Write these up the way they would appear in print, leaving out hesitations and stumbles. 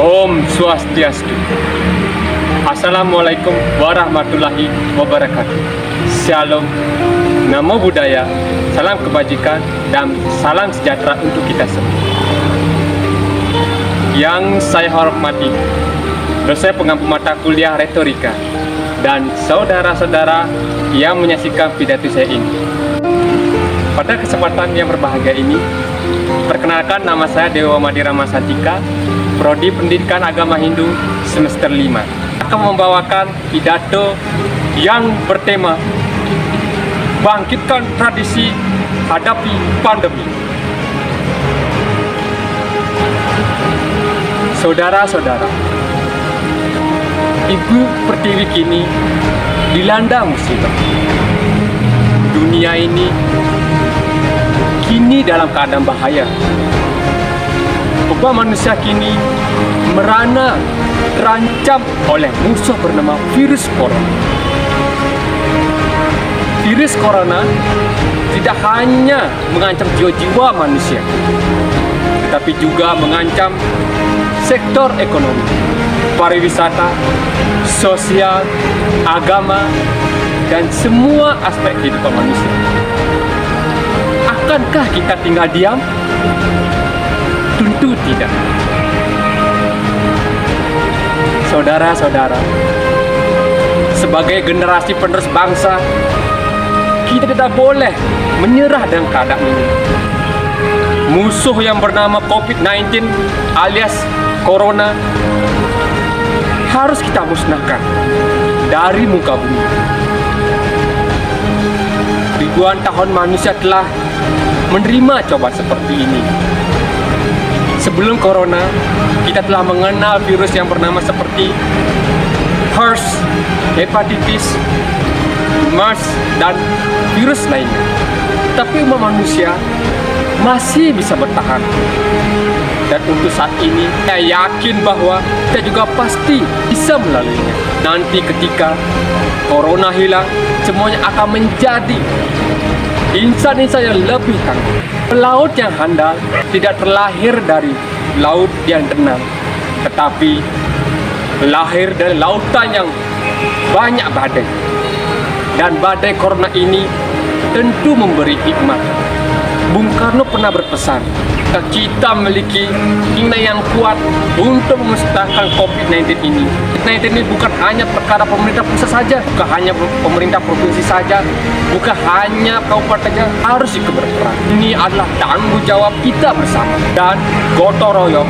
Om Swastiastu. Assalamualaikum warahmatullahi wabarakatuh. Shalom, Namo Buddhaya, salam kebajikan, dan salam sejahtera untuk kita semua. Yang saya hormati, dosen pengampu mata kuliah retorika, dan saudara-saudara yang menyaksikan pidato saya ini. Pada kesempatan yang berbahagia ini, perkenalkan nama saya Dewa Madira Masatika, Prodi Pendidikan Agama Hindu semester 5. Akan membawakan pidato yang bertema Bangkitkan Tradisi Hadapi Pandemi. Saudara-saudara, Ibu Pertiwi kini dilanda musibah. Dunia ini kini dalam keadaan bahaya. Beban manusia kini merana terancam oleh musuh bernama virus corona. Virus corona tidak hanya mengancam jiwa-jiwa manusia, tetapi juga mengancam sektor ekonomi, pariwisata, sosial, agama, dan semua aspek kehidupan manusia. Akankah kita tinggal diam? Tentu tidak. Saudara-saudara, sebagai generasi penerus bangsa, kita tidak boleh menyerah dengan keadaan ini. Musuh yang bernama COVID-19 alias Corona harus kita musnahkan dari muka bumi. Ribuan tahun manusia telah menerima cobaan seperti ini. Sebelum Corona, kita telah mengenal virus yang bernama seperti HERS, hepatitis, MERS, dan virus lainnya. Tapi umat manusia masih bisa bertahan. Dan untuk saat ini, saya yakin bahwa kita juga pasti bisa melaluinya. Nanti ketika Corona hilang, semuanya akan menjadi insan-insan yang lebih tangguh. Pelaut yang handal tidak terlahir dari laut yang tenang, tetapi lahir dari lautan yang banyak badai. Dan badai Corona ini tentu memberi hikmah. Bung Karno pernah berpesan, kita memiliki keinginan yang kuat untuk memusnahkan COVID-19 ini. COVID-19 ini bukan hanya perkara pemerintah pusat saja, bukan hanya pemerintah provinsi saja, bukan hanya kabupatennya, harus ikut berperan. Ini adalah tanggung jawab kita bersama, dan gotong royong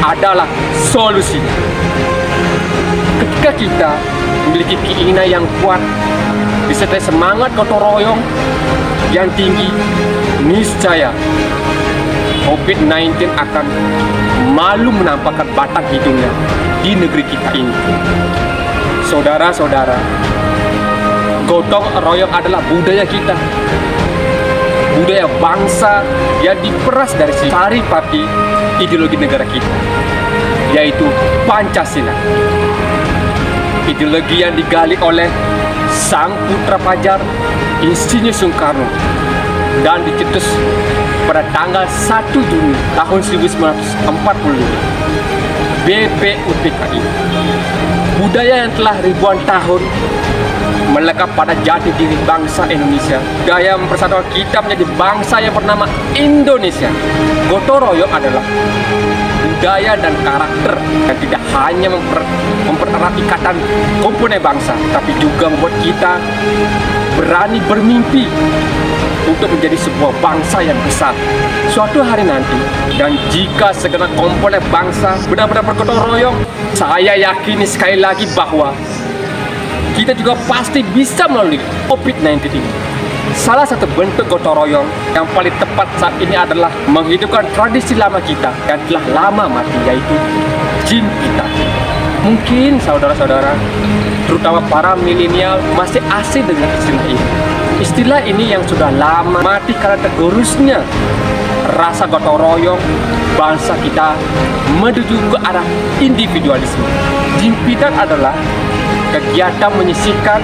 adalah solusinya. Ketika kita memiliki keinginan yang kuat disertai semangat gotong royong yang tinggi, niscaya COVID-19 akan malu menampakkan batang hidungnya di negeri kita ini. Saudara-saudara, gotong royong adalah budaya kita, budaya bangsa yang diperas dari saripati ideologi negara kita, yaitu Pancasila. Ideologi yang digali oleh sang putra fajar Insinyur Soekarno dan dicetus pada tanggal 1 Juni tahun 1945. BPUPKI, budaya yang telah ribuan tahun melekat pada jati diri bangsa Indonesia, budaya mempersatukan kita menjadi bangsa yang bernama Indonesia. Gotong royong adalah budaya dan karakter yang tidak hanya mempererat ikatan komponen bangsa, tapi juga membuat kita berani bermimpi untuk menjadi sebuah bangsa yang besar suatu hari nanti. Dan jika segenap komponen bangsa benar-benar bergotong royong, saya yakini sekali lagi bahwa kita juga pasti bisa melalui COVID-19 ini. Salah satu bentuk gotong royong yang paling tepat saat ini adalah menghidupkan tradisi lama kita yang telah lama mati, yaitu Jimpita. Mungkin saudara-saudara, terutama para milenial, masih asing dengan istilah ini. Istilah ini yang sudah lama mati karena tergerusnya rasa gotong royong bangsa kita menuju ke arah individualisme. Jimpitan adalah kegiatan menyisihkan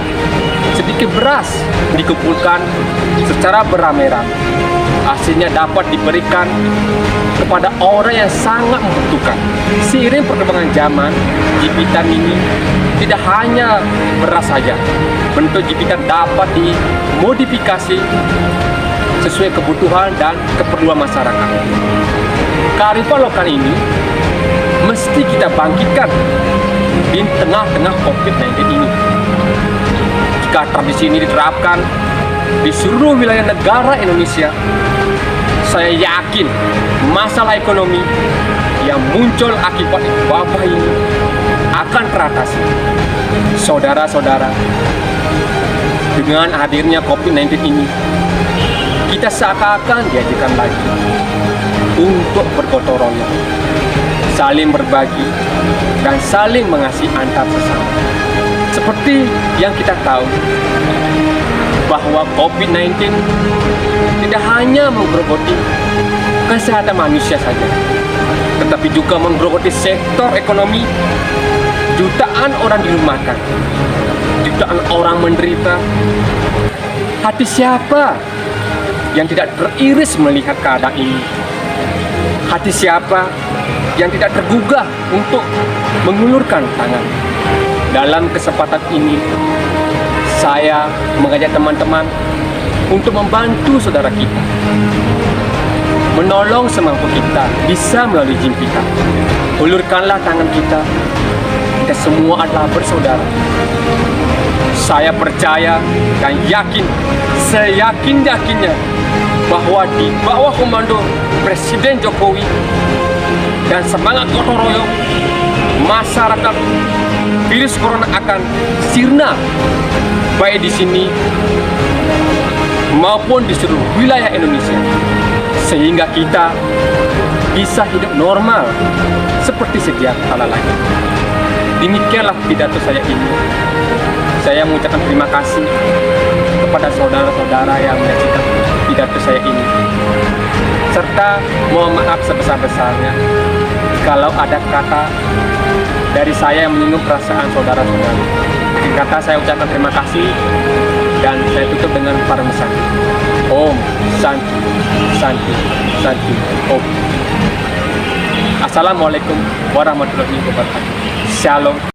sedikit beras dikumpulkan secara beramai-ramai hasilnya dapat diberikan kepada orang yang sangat membutuhkan. Seiring perkembangan zaman, jepitan ini tidak hanya beras saja. Bentuk jepitan dapat dimodifikasi sesuai kebutuhan dan keperluan masyarakat. Kearifan lokal ini mesti kita bangkitkan di tengah-tengah COVID-19 ini. Jika tradisi ini diterapkan di seluruh wilayah negara Indonesia, saya yakin masalah ekonomi yang muncul akibat wabah ini akan teratasi. Saudara-saudara, dengan hadirnya COVID-19 ini, kita seakan-akan diajarkan lagi untuk bergotong royong, saling berbagi, dan saling mengasihi antar sesama. Seperti yang kita tahu, bahwa COVID-19 tidak hanya menggerogoti kesehatan manusia saja, tetapi juga menggerogoti sektor ekonomi. Jutaan orang dirumahkan, jutaan orang menderita. Hati siapa yang tidak teriris melihat keadaan ini? Hati siapa yang tidak tergugah untuk mengulurkan tangan? Dalam kesempatan ini, saya mengajak teman-teman untuk membantu saudara kita, menolong semampu kita, bisa melalui jempitan. Ulurkanlah tangan kita. Kita semua adalah bersaudara. Saya percaya dan yakin, seyakin-yakinnya, bahwa di bawah komando Presiden Jokowi dan semangat gotong royong, masyarakat, virus corona akan sirna, baik di sini maupun di seluruh wilayah Indonesia, sehingga kita bisa hidup normal seperti sedia kala lagi. Demikianlah pidato saya ini. Saya mengucapkan terima kasih kepada saudara-saudara yang menyaksikan pidato saya ini, serta mohon maaf sebesar-besarnya kalau ada kata dari saya yang menyinggung perasaan saudara-saudara. Kata saya ucapkan terima kasih, dan saya tutup dengan parmesan. Om Santi Santi Santi Om. Assalamualaikum warahmatullahi wabarakatuh. Shalom.